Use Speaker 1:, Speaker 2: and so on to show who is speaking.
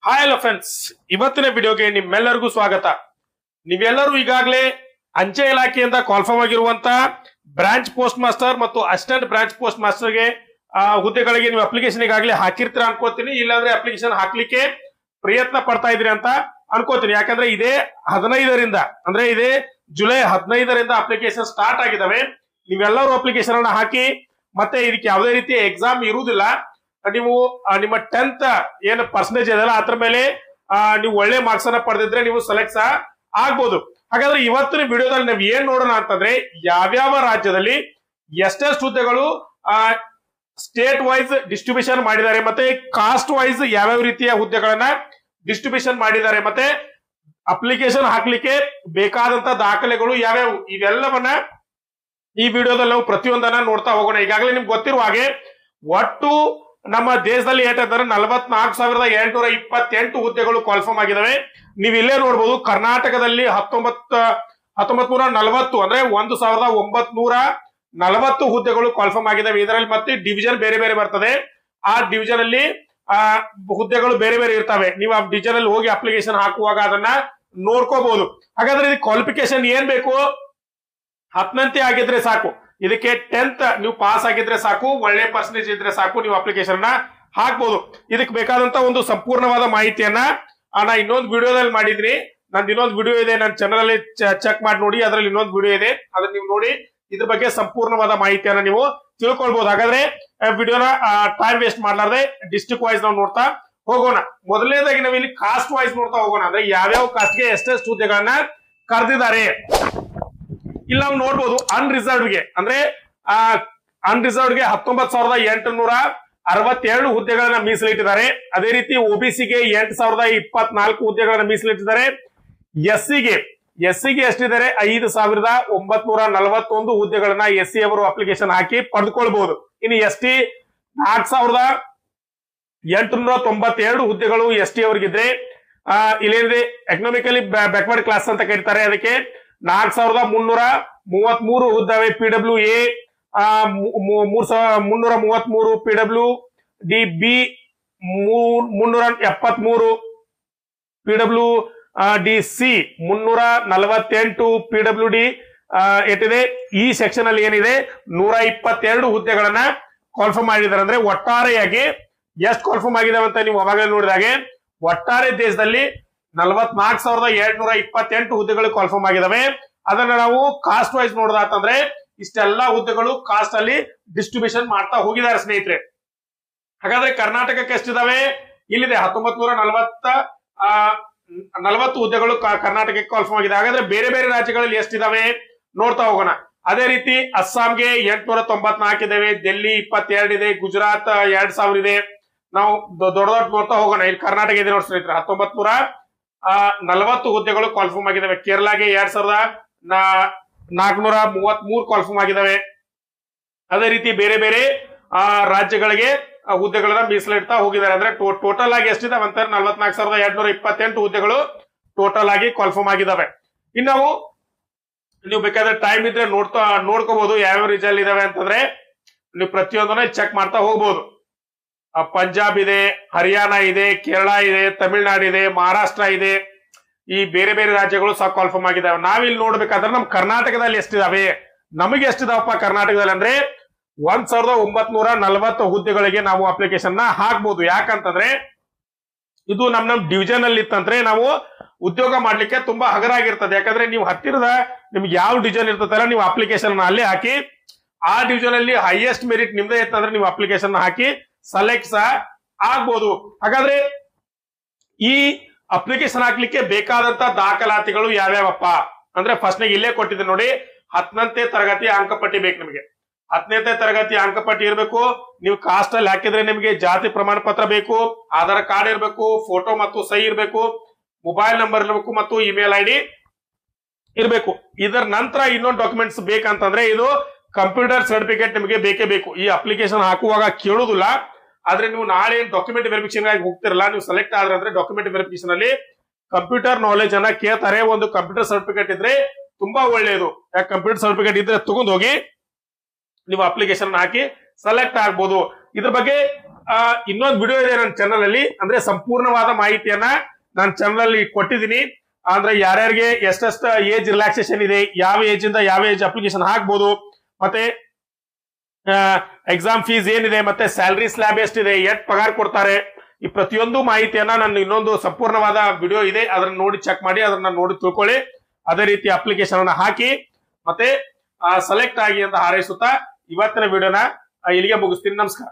Speaker 1: Hi hello friends, ಇವತ್ತಿನ ವಿಡಿಯೋಗೆ ನಿಮ್ಮೆಲ್ಲರಿಗೂ ಸ್ವಾಗತ. ನೀವೆಲ್ಲರೂ ಈಗಾಗಲೇ ಅಂಚೆ ಇಲಾಖೆಯಿಂದ ಕಾಲ್ಫಾರ್ಮ್ ಆಗಿರುವಂತ ಬ್ರಾಂಚ್ ಪೋಸ್ಟ್ ಮಾಸ್ಟರ್ ಮತ್ತು ಅಸಿಸ್ಟೆಂಟ್ ಬ್ರಾಂಚ್ ಪೋಸ್ಟ್ ಮಾಸ್ಟರ್ಗೆ ಹುದ್ದೆಗಳಿಗೆ ನೀವು ಅಪ್ಲಿಕೇಶನ್ ಈಗಾಗಲೇ ಹಾಕಿರ್ತೀರಾ ಅನ್ಕೋತೀನಿ. ಇಲ್ಲಾಂದ್ರೆ ಅಪ್ಲಿಕೇಶನ್ ಹಾಕ್ಲಿಕ್ಕೆ ಪ್ರಯತ್ನ ಪಡ್ತಾ ಇದ್ರಿ ಅಂತ ಅನ್ಕೋತೀನಿ. ಯಾಕಂದ್ರೆ ಇದೇ 15ರಿಂದ ಅಂದ್ರೆ ಇದೇ ಜುಲೈ 15ರಿಂದ ಅಪ್ಲಿಕೇಶನ್ ಸ್ಟಾರ್ಟ್ ಆಗಿದಾವೆ. ನೀವೆಲ್ಲರೂ ಅಪ್ಲಿಕೇಶನ್ ಅನ್ನ ಹಾಕಿ. ಮತ್ತೆ ಇದಕ್ಕೆ ಯಾವುದೇ ರೀತಿಯ ಎಕ್ಸಾಮ್ ಇರುವುದಿಲ್ಲ. ನೀವು ನಿಮ್ಮ 10th ಏನು ಪರ್ಸೆಂಟೇಜ್ ಇದೆಯಲ್ಲ ಅದ್ರ ಮೇಲೆ ನೀವು ಒಳ್ಳೆ ಮಾರ್ಕ್ಸ್ ಅನ್ನ ಪಡೆದಿದ್ರೆ ನೀವು ಸೆಲೆಕ್ಟ್ ಸಹ ಆಗ್ಬೋದು. ಹಾಗಾದ್ರೆ ಇವತ್ತಿನ ವಿಡಿಯೋದಲ್ಲಿ ನಾವು ಏನ್ ನೋಡೋಣ ಅಂತಂದ್ರೆ, ಯಾವ್ಯಾವ ರಾಜ್ಯದಲ್ಲಿ ಎಷ್ಟೆಷ್ಟು ಹುದ್ದೆಗಳು ಸ್ಟೇಟ್ ವೈಸ್ ಡಿಸ್ಟ್ರಿಬ್ಯೂಷನ್ ಮಾಡಿದ್ದಾರೆ, ಮತ್ತೆ ಕಾಸ್ಟ್ ವೈಸ್ ಯಾವ್ಯಾವ ರೀತಿಯ ಹುದ್ದೆಗಳನ್ನ ಡಿಸ್ಟ್ರಿಬ್ಯೂಷನ್ ಮಾಡಿದ್ದಾರೆ, ಮತ್ತೆ ಅಪ್ಲಿಕೇಶನ್ ಹಾಕ್ಲಿಕ್ಕೆ ಬೇಕಾದಂತ ದಾಖಲೆಗಳು ಯಾವ್ಯಾವು, ಇವೆಲ್ಲವನ್ನ ಈ ವಿಡಿಯೋದಲ್ಲಿ ನಾವು ಪ್ರತಿಯೊಂದನ್ನ ನೋಡ್ತಾ ಹೋಗೋಣ. ಈಗಾಗಲೇ ನಿಮ್ಗೆ ಗೊತ್ತಿರುವ ಹಾಗೆ ಒಟ್ಟು ನಮ್ಮ ದೇಶದಲ್ಲಿ ಏಟಾದ್ರೆ 44,828 ಹುದ್ದೆಗಳು ಕಾಲ್ಫಾರ್ಮ್ ಆಗಿದಾವೆ. ನೀವು ಇಲ್ಲೇ ನೋಡ್ಬೋದು, ಕರ್ನಾಟಕದಲ್ಲಿ 1940 ಅಂದ್ರೆ 1940 ಹುದ್ದೆಗಳು ಕಾಲ್ಫಾರ್ಮ್ ಆಗಿದಾವೆ. ಇದರಲ್ಲಿ ಮತ್ತೆ ಡಿವಿಷನ್ ಬೇರೆ ಬೇರೆ ಬರ್ತದೆ. ಆ ಡಿವಿಷನ್ ಅಲ್ಲಿ ಹುದ್ದೆಗಳು ಬೇರೆ ಬೇರೆ ಇರ್ತವೆ. ನೀವು ಆ ಡಿವಿಷನ್ ಅಲ್ಲಿ ಹೋಗಿ ಅಪ್ಲಿಕೇಶನ್ ಹಾಕುವಾಗ ಅದನ್ನ ನೋಡ್ಕೋಬಹುದು. ಹಾಗಾದ್ರೆ ಇದಕ್ಕೆ ಕ್ವಾಲಿಫಿಕೇಶನ್ ಏನ್ ಬೇಕು? 10ನೇ ಆಗಿದ್ರೆ ಸಾಕು. ಇದಕ್ಕೆ 10th ನೀವು ಪಾಸ್ ಆಗಿದ್ರೆ ಸಾಕು, ಒಳ್ಳೆ ಪರ್ಸೆಂಟೇಜ್ ಇದ್ರೆ ಸಾಕು, ನೀವು ಅಪ್ಲಿಕೇಶನ್ ನ ಹಾಕ್ಬೋದು. ಇದಕ್ಕೆ ಬೇಕಾದಂತ ಒಂದು ಸಂಪೂರ್ಣವಾದ ಮಾಹಿತಿಯನ್ನ ನಾ ಇನ್ನೊಂದು ವಿಡಿಯೋದಲ್ಲಿ ಮಾಡಿದ್ರಿ. ನಂದು ಇನ್ನೊಂದು ವಿಡಿಯೋ ಇದೆ, ನನ್ನ ಚಾನಲ್ ಅಲ್ಲಿ ಚೆಕ್ ಮಾಡಿ ನೋಡಿ. ಅದರಲ್ಲಿ ಇನ್ನೊಂದು ವಿಡಿಯೋ ಇದೆ, ಅದನ್ನ ನೀವು ನೋಡಿ ಇದ್ರ ಬಗ್ಗೆ ಸಂಪೂರ್ಣವಾದ ಮಾಹಿತಿಯನ್ನ ನೀವು ತಿಳ್ಕೊಳ್ಬಹುದು. ಹಾಗಾದ್ರೆ ವಿಡಿಯೋನ ಟೈಮ್ ವೇಸ್ಟ್ ಮಾಡ್ಲಾರ್ದೆ ಡಿಸ್ಟ್ರಿಕ್ಟ್ ವೈಸ್ ನಾವು ನೋಡ್ತಾ ಹೋಗೋಣ. ಮೊದಲನೇದಾಗಿ ನಾವು ಇಲ್ಲಿ ಕಾಸ್ಟ್ ವೈಸ್ ನೋಡ್ತಾ ಹೋಗೋಣ. ಅಂದ್ರೆ ಯಾವ್ಯಾವ ಕಾಸ್ಟ್ಗೆ ಎಷ್ಟೆಷ್ಟು ಹುದ್ದೆಗಳನ್ನ ಕರೆದಿದ್ದಾರೆ ಇಲ್ಲಿ ನಾವು ನೋಡ್ಬೋದು. ಅನ್ರಿಸರ್ವ್ಡ್ ಗೆ ಅಂದ್ರೆ ಅನ್ರಿಸರ್ವ್ಡ್ ಗೆ 19,862 ಹುದ್ದೆಗಳನ್ನ ಮೀಸಲಿಟ್ಟಿದ್ದಾರೆ. ಅದೇ ರೀತಿ ಒಬಿಸಿಗೆ 8,024 ಹುದ್ದೆಗಳನ್ನ ಮೀಸಲಿಟ್ಟಿದ್ದಾರೆ. ಎಸ್ಸಿಗೆ ಎಷ್ಟಿದ್ದಾರೆ? 5,941 ಹುದ್ದೆಗಳನ್ನ ಎಸ್ಸಿ ಅವರು ಅಪ್ಲಿಕೇಶನ್ ಹಾಕಿ ಪಡೆದುಕೊಳ್ಬಹುದು. ಇನ್ನು ಎಸ್ಟಿ 4,892 ಹುದ್ದೆಗಳು ಎಸ್ಟಿ ಅವರಿಗಿದ್ರೆ, ಇಲ್ಲೇನಿದೆ ಎಕನಾಮಿಕಲಿ ಬ್ಯಾಕ್ವರ್ಡ್ ಕ್ಲಾಸ್ ಅಂತ ಕರೀತಾರೆ, ಅದಕ್ಕೆ 4,333 ಹುದ್ದೆವೆ. PW A 333, PW D B 373, PW D C 348, PW D ಎಷ್ಟಿದೆ ಈ ಸೆಕ್ಷನ್ ಅಲ್ಲಿ ಏನಿದೆ 122 ಹುದ್ದೆಗಳನ್ನ ಕಾಲ್ಫಾರ್ಮ್ ಮಾಡಿದ್ದಾರೆ. ಅಂದ್ರೆ ಒಟ್ಟಾರೆಯಾಗಿ ಎಷ್ಟು ಕಾಲ್ಫಾರ್ಮ್ ಆಗಿದಾವೆ ಅಂತ ನೀವು ಅವಾಗಲೇ ನೋಡಿದಾಗೆ ಒಟ್ಟಾರೆ ದೇಶದಲ್ಲಿ 44,728 ಹುದ್ದೆಗಳು ಕಾಲ್ಫಾರ್ಮ್ ಆಗಿದಾವೆ. ಅದನ್ನ ನಾವು ಕಾಸ್ಟ್ ವೈಸ್ ನೋಡೋದಾತಂದ್ರೆ ಇಷ್ಟೆಲ್ಲಾ ಹುದ್ದೆಗಳು ಕಾಸ್ಟ್ ಅಲ್ಲಿ ಡಿಸ್ಟ್ರಿಬ್ಯೂಷನ್ ಮಾಡ್ತಾ ಹೋಗಿದ್ದಾರೆ ಸ್ನೇಹಿತರೆ. ಹಾಗಾದ್ರೆ ಕರ್ನಾಟಕಕ್ಕೆ ಎಷ್ಟಿದಾವೆ? ಇಲ್ಲಿದೆ 1940 ಹುದ್ದೆಗಳು ಕರ್ನಾಟಕಕ್ಕೆ ಕಾಲ್ಫಾರ್ಮ್ ಆಗಿದೆ. ಹಾಗಾದ್ರೆ ಬೇರೆ ಬೇರೆ ರಾಜ್ಯಗಳಲ್ಲಿ ಎಷ್ಟಿದಾವೆ ನೋಡ್ತಾ ಹೋಗೋಣ. ಅದೇ ರೀತಿ ಅಸ್ಸಾಂಗೆ 894 ಇದಾವೆ, ಡೆಲ್ಲಿ 22 ಇದೆ, ಗುಜರಾತ್ 2,000 ಇದೆ. ನಾವು ದೊಡ್ಡ ನೋಡ್ತಾ ಹೋಗೋಣ. ಇಲ್ಲಿ ಕರ್ನಾಟಕ ಇದೆ ನೋಡಿ ಸ್ನೇಹಿತರೆ, 1940 ಹುದ್ದೆಗಳು ಕಾಲ್ಫಾರ್ಮ್ ಆಗಿದಾವೆ. ಕೇರಳಗೆ 2,433 ಕಾಲ್ಫಾರ್ಮ್ ಆಗಿದಾವೆ. ಅದೇ ರೀತಿ ಬೇರೆ ಬೇರೆ ರಾಜ್ಯಗಳಿಗೆ ಹುದ್ದೆಗಳನ್ನ ಮೀಸಲಿಡ್ತಾ ಹೋಗಿದ್ದಾರೆ. ಅಂದ್ರೆ ಟೋಟಲ್ ಆಗಿ ಎಷ್ಟಿದಾವೆ ಅಂತ 44,828 ಹುದ್ದೆಗಳು ಟೋಟಲ್ ಆಗಿ ಕಾಲ್ಫಾರ್ಮ್ ಆಗಿದಾವೆ. ಇನ್ನು ನೀವು ಬೇಕಾದ್ರೆ ಟೈಮ್ ಇದ್ರೆ ನೋಡ್ಕೋಬಹುದು ಯಾವ್ಯಾವ ರೀತಿಯಲ್ಲಿ ಇದಾವೆ ಅಂತಂದ್ರೆ ನೀವು ಪ್ರತಿಯೊಂದನ್ನ ಚೆಕ್ ಮಾಡ್ತಾ ಹೋಗ್ಬೋದು. ಪಂಜಾಬ್ ಇದೆ, ಹರಿಯಾಣ ಇದೆ, ಕೇರಳ ಇದೆ, ತಮಿಳುನಾಡು ಇದೆ, ಮಹಾರಾಷ್ಟ್ರ ಇದೆ. ಈ ಬೇರೆ ಬೇರೆ ರಾಜ್ಯಗಳು ಸಹ ಕಾಲ್ಫಾರ್ಮ್ ಆಗಿದಾವೆ. ನಾವಿಲ್ಲಿ ನೋಡ್ಬೇಕಾದ್ರೆ ನಮ್ ಕರ್ನಾಟಕದಲ್ಲಿ ಎಷ್ಟಿದಾವೆ, ನಮಗೆ ಎಷ್ಟಿದಾವಪ್ಪ ಕರ್ನಾಟಕದಲ್ಲಿ ಅಂದ್ರೆ 1,940 ಹುದ್ದೆಗಳಿಗೆ ನಾವು ಅಪ್ಲಿಕೇಶನ್ ನ ಹಾಕ್ಬಹುದು. ಯಾಕಂತಂದ್ರೆ ಇದು ನಮ್ ಡಿವಿಷನ್ ಅಲ್ಲಿ ಇತ್ತಂದ್ರೆ ನಾವು ಉದ್ಯೋಗ ಮಾಡ್ಲಿಕ್ಕೆ ತುಂಬಾ ಹಗರಾಗಿರ್ತದೆ. ಯಾಕಂದ್ರೆ ನೀವು ಹತ್ತಿರದ ನಿಮ್ಗೆ ಯಾವ ಡಿವಿಷನ್ ಇರ್ತದಲ್ಲ ನೀವು ಅಪ್ಲಿಕೇಶನ್ ಅಲ್ಲೇ ಹಾಕಿ, ಆ ಡಿವಿಷನ್ ಅಲ್ಲಿ ಹೈಯೆಸ್ಟ್ ಮೆರಿಟ್ ನಿಮ್ದೇ ಇತ್ತಂದ್ರೆ ನೀವು ಅಪ್ಲಿಕೇಶನ್ ಹಾಕಿ ಸೆಲೆಕ್ಟ್ ಸಹ ಆಗ್ಬೋದು. ಹಾಗಾದ್ರೆ ಈ ಅಪ್ಲಿಕೇಶನ್ ಹಾಕ್ಲಿಕ್ಕೆ ಬೇಕಾದಂತ ದಾಖಲಾತಿಗಳು ಯಾವ್ಯಾವಪ್ಪ ಅಂದ್ರೆ ಫಸ್ಟ್ ಇಲ್ಲೇ ಕೊಟ್ಟಿದ್ದೆ ನೋಡಿ, 10ನೇ ತರಗತಿ ಅಂಕಪಟ್ಟಿ ಬೇಕು ನಿಮಗೆ. 10ನೇ ತರಗತಿ ಅಂಕಪಟ್ಟಿ ಇರಬೇಕು. ನೀವು ಕಾಸ್ಟ್ ಅಲ್ಲಿ ಹಾಕಿದ್ರೆ ನಿಮಗೆ ಜಾತಿ ಪ್ರಮಾಣ ಪತ್ರ ಬೇಕು, ಆಧಾರ್ ಕಾರ್ಡ್ ಇರಬೇಕು, ಫೋಟೋ ಮತ್ತು ಸಹಿ ಇರಬೇಕು, ಮೊಬೈಲ್ ನಂಬರ್ ಇರಬೇಕು ಮತ್ತು ಇಮೇಲ್ ಐಡಿ ಇರಬೇಕು. ಇದರ ನಂತರ ಇನ್ನೊಂದು ಡಾಕ್ಯುಮೆಂಟ್ಸ್ ಬೇಕಂತಂದ್ರೆ ಇದು ಕಂಪ್ಯೂಟರ್ ಸರ್ಟಿಫಿಕೇಟ್ ನಿಮಗೆ ಬೇಕೇ ಬೇಕು. ಈ ಅಪ್ಲಿಕೇಶನ್ ಹಾಕುವಾಗ ಕೇಳುದಿಲ್ಲ, ಆದ್ರೆ ನೀವು ನಾಳೆ ಡಾಕ್ಯುಮೆಂಟ್ ವೆರಿಫಿಕೇಶನ್ ಆಗಿ ಹೋಗ್ತಿರಲ್ಲ, ನೀವು ಸೆಲೆಕ್ಟ್ ಆದ್ರೆ ಅಂದ್ರೆ ಡಾಕ್ಯುಮೆಂಟ್ ವೆರಿಫಿಕೇಶನ್ ಅಲ್ಲಿ ಕಂಪ್ಯೂಟರ್ ನಾಲೆಜ್ ಅನ್ನ ಕೇಳ್ತಾರೆ. ಒಂದು ಕಂಪ್ಯೂಟರ್ ಸರ್ಟಿಫಿಕೇಟ್ ಇದ್ರೆ ತುಂಬಾ ಒಳ್ಳೆಯದು. ಯಾಕೆ ಕಂಪ್ಯೂಟರ್ ಸರ್ಟಿಫಿಕೇಟ್ ಇದ್ರೆ ತಗೊಂಡ್ ಹೋಗಿ ನೀವು ಅಪ್ಲಿಕೇಶನ್ ಹಾಕಿ ಸೆಲೆಕ್ಟ್ ಆಗ್ಬೋದು. ಇದ್ರ ಬಗ್ಗೆ ಇನ್ನೊಂದು ವಿಡಿಯೋ ಇದೆ ನನ್ನ ಚಾನಲ್ ಅಲ್ಲಿ, ಅಂದ್ರೆ ಸಂಪೂರ್ಣವಾದ ಮಾಹಿತಿಯನ್ನ ನನ್ನ ಚಾನಲ್ ಅಲ್ಲಿ ಕೊಟ್ಟಿದ್ದೀನಿ. ಅಂದ್ರೆ ಯಾರ್ಯಾರಿಗೆ ಎಷ್ಟೆಷ್ಟು ಏಜ್ ರಿಲ್ಯಾಕ್ಸೇಷನ್ ಇದೆ, ಯಾವ ಏಜ್ ಇಂದ ಯಾವ ಏಜ್ ಅಪ್ಲಿಕೇಶನ್ ಹಾಕ್ಬೋದು, ಮತ್ತೆ ಎಕ್ಸಾಮ್ ಫೀಸ್ ಏನಿದೆ, ಮತ್ತೆ ಸ್ಯಾಲರಿ ಸ್ಲ್ಯಾಬ್ ಎಷ್ಟಿದೆ, ಎಷ್ಟು ಪಗಾರ ಕೊಡ್ತಾರೆ, ಈ ಪ್ರತಿಯೊಂದು ಮಾಹಿತಿಯನ್ನ ನನ್ನ ಇನ್ನೊಂದು ಸಂಪೂರ್ಣವಾದ ವಿಡಿಯೋ ಇದೆ, ಅದನ್ನ ನೋಡಿ ಚೆಕ್ ಮಾಡಿ, ಅದನ್ನ ನೋಡಿ ತಿಳ್ಕೊಳ್ಳಿ. ಅದೇ ರೀತಿ ಅಪ್ಲಿಕೇಶನ್ ಅನ್ನ ಹಾಕಿ ಮತ್ತೆ ಸೆಲೆಕ್ಟ್ ಆಗಿ ಅಂತ ಹಾರೈಸುತ್ತಾ ಇವತ್ತಿನ ವಿಡಿಯೋನ ಇಲ್ಲಿಗೆ ಮುಗಿಸ್ತೀನಿ. ನಮಸ್ಕಾರ.